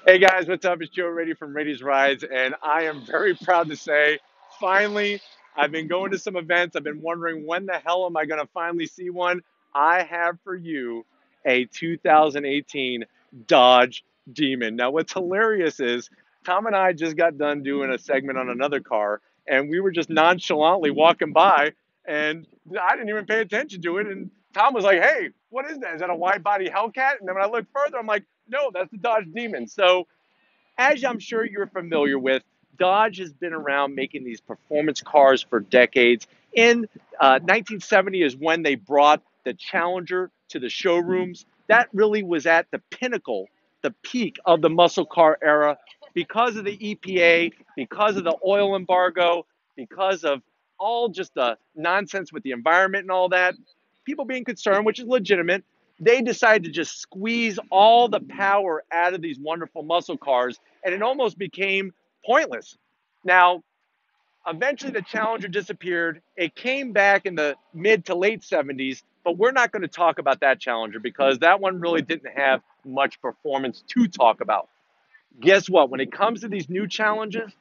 Hey guys, what's up? It's Joe Raiti from Raity's Rides, and I am very proud to say, finally, I've been going to some events. I've been wondering when the hell am I going to finally see one. I have for you a 2018 Dodge Demon. Now, what's hilarious is Tom and I just got done doing a segment on another car, and we were just nonchalantly walking by, and I didn't even pay attention to it. And Tom was like, "Hey, what is that? Is that a wide body Hellcat?" And then when I looked further, I'm like, no, that's the Dodge Demon. So, as I'm sure you're familiar with, Dodge has been around making these performance cars for decades. In 1970 is when they brought the Challenger to the showrooms. That really was at the pinnacle, the peak of the muscle car era because of the EPA, because of the oil embargo, because of all just the nonsense with the environment and all that. People being concerned, which is legitimate, they decided to just squeeze all the power out of these wonderful muscle cars, and it almost became pointless. Now, eventually the Challenger disappeared. It came back in the mid to late 70s, but we're not going to talk about that Challenger because that one really didn't have much performance to talk about. Guess what? When it comes to these new Challengers,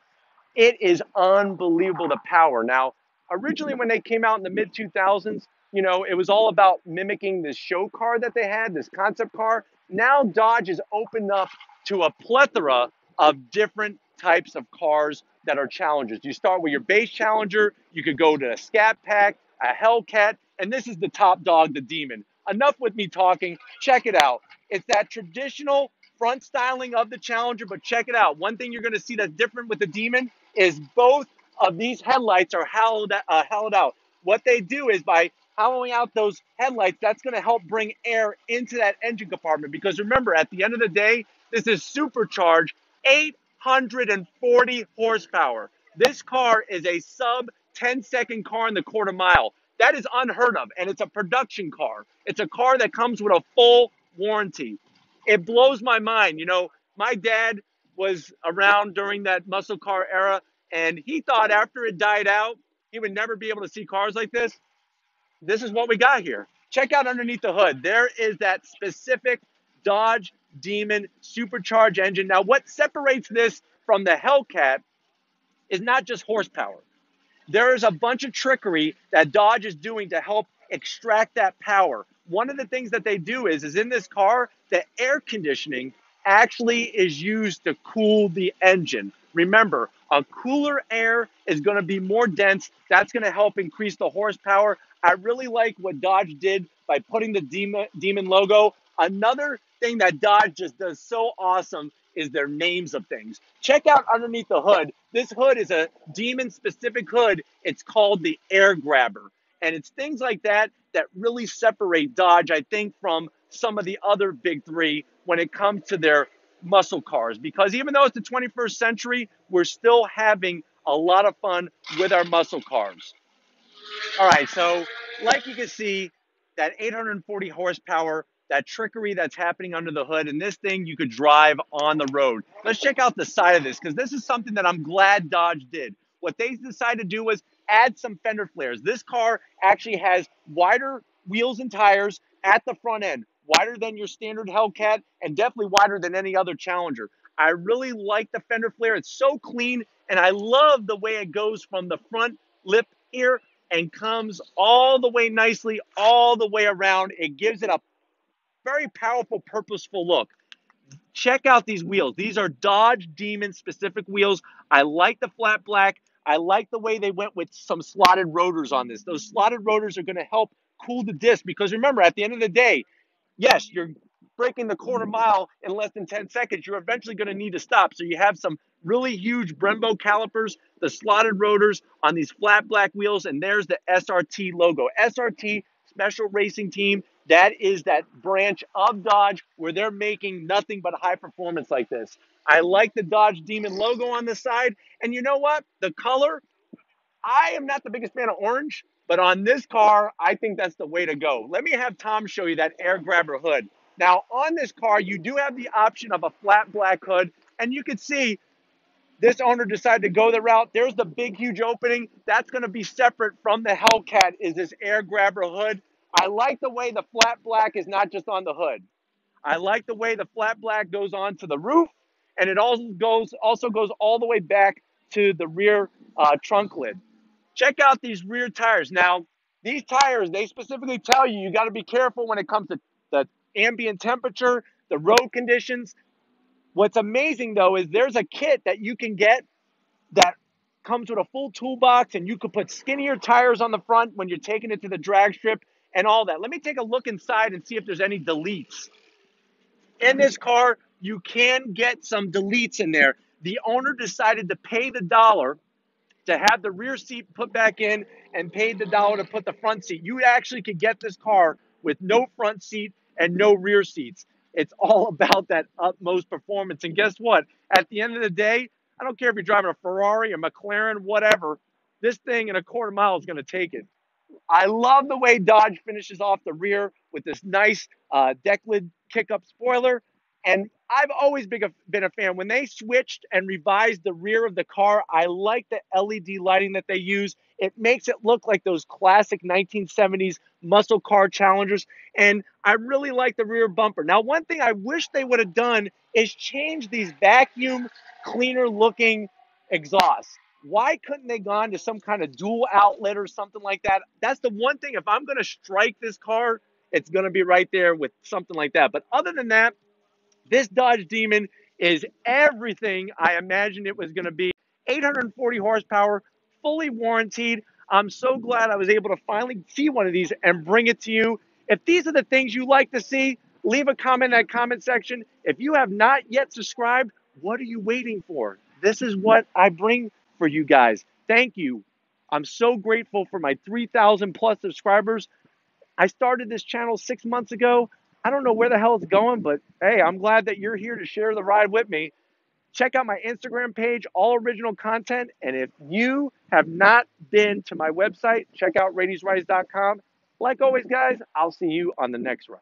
it is unbelievable the power. Now, originally when they came out in the mid 2000s, it was all about mimicking this show car that they had, this concept car. Now Dodge has opened up to a plethora of different types of cars that are Challengers. You start with your base Challenger, you could go to a Scat Pack, a Hellcat, and this is the top dog, the Demon. Enough with me talking. Check it out. It's that traditional front styling of the Challenger, but check it out. One thing you're going to see that's different with the Demon is both of these headlights are hollowed out. What they do is by hollowing out those headlights, that's going to help bring air into that engine compartment. Because remember, at the end of the day, this is supercharged 840 horsepower. This car is a sub 10-second car in the quarter mile. That is unheard of, and it's a production car. It's a car that comes with a full warranty. It blows my mind. My dad was around during that muscle car era, and he thought after it died out, he would never be able to see cars like this. This is what we got here. Check out underneath the hood. There is that specific Dodge Demon supercharged engine. Now, what separates this from the Hellcat is not just horsepower. There is a bunch of trickery that Dodge is doing to help extract that power. One of the things that they do is in this car, the air conditioning actually is used to cool the engine. Remember, a cooler air is going to be more dense. That's going to help increase the horsepower. I really like what Dodge did by putting the Demon logo. Another thing that Dodge just does so awesome is their names of things. Check out underneath the hood. This hood is a Demon specific hood. It's called the Air Grabber. And it's things like that that really separate Dodge, I think, from some of the other big three when it comes to their muscle cars. Because even though it's the 21st century, we're still having a lot of fun with our muscle cars. All right, so like you can see, that 840 horsepower, that trickery that's happening under the hood, and this thing you could drive on the road. Let's check out the side of this, because this is something that I'm glad Dodge did. What they decided to do was add some fender flares. This car actually has wider wheels and tires at the front end, wider than your standard Hellcat, and definitely wider than any other Challenger. I really like the fender flare. It's so clean, and I love the way it goes from the front lip here and comes all the way nicely, all the way around. It gives it a very powerful, purposeful look. Check out these wheels. These are Dodge Demon specific wheels. I like the flat black. I like the way they went with some slotted rotors on this. Those slotted rotors are going to help cool the disc because remember, at the end of the day, yes, you're breaking the quarter mile in less than 10 seconds. You're eventually going to need to stop. So you have some really huge Brembo calipers, the slotted rotors on these flat black wheels, and there's the SRT logo. SRT, Special Racing Team, that is that branch of Dodge where they're making nothing but high performance like this. I like the Dodge Demon logo on the side. And you know what? The color, I am not the biggest fan of orange, but on this car, I think that's the way to go. Let me have Tom show you that air grabber hood. Now, on this car, you do have the option of a flat black hood, and you can see this owner decided to go the route. There's the big, huge opening. That's going to be separate from the Hellcat is this air grabber hood. I like the way the flat black is not just on the hood. I like the way the flat black goes on to the roof. and it also goes all the way back to the rear trunk lid. Check out these rear tires. Now, these tires, they specifically tell you got to be careful when it comes to the ambient temperature, the road conditions. What's amazing though is there's a kit that you can get that comes with a full toolbox, and you could put skinnier tires on the front when you're taking it to the drag strip and all that. Let me take a look inside and see if there's any deletes. In this car, you can get some deletes in there. The owner decided to pay the dollar to have the rear seat put back in and paid the dollar to put the front seat. You actually could get this car with no front seat and no rear seats. It's all about that utmost performance. And guess what? At the end of the day, I don't care if you're driving a Ferrari, a McLaren, whatever, this thing in a quarter mile is going to take it. I love the way Dodge finishes off the rear with this nice deck lid kick-up spoiler. And I've always been a fan. When they switched and revised the rear of the car, I like the LED lighting that they use. It makes it look like those classic 1970s muscle car Challengers. And I really like the rear bumper. Now, one thing I wish they would have done is change these vacuum cleaner looking exhausts. Why couldn't they gone to some kind of dual outlet or something like that? That's the one thing. If I'm going to strike this car, it's going to be right there with something like that. But other than that, this Dodge Demon is everything I imagined it was going to be. 840 horsepower, fully warranted. I'm so glad I was able to finally see one of these and bring it to you. If these are the things you like to see, leave a comment in that comment section. If you have not yet subscribed, what are you waiting for? This is what I bring for you guys. Thank you. I'm so grateful for my 3,000 plus subscribers. I started this channel 6 months ago. I don't know where the hell it's going, but hey, I'm glad that you're here to share the ride with me. Check out my Instagram page, all original content. And if you have not been to my website, check out raitisrides.com. Like always, guys, I'll see you on the next ride.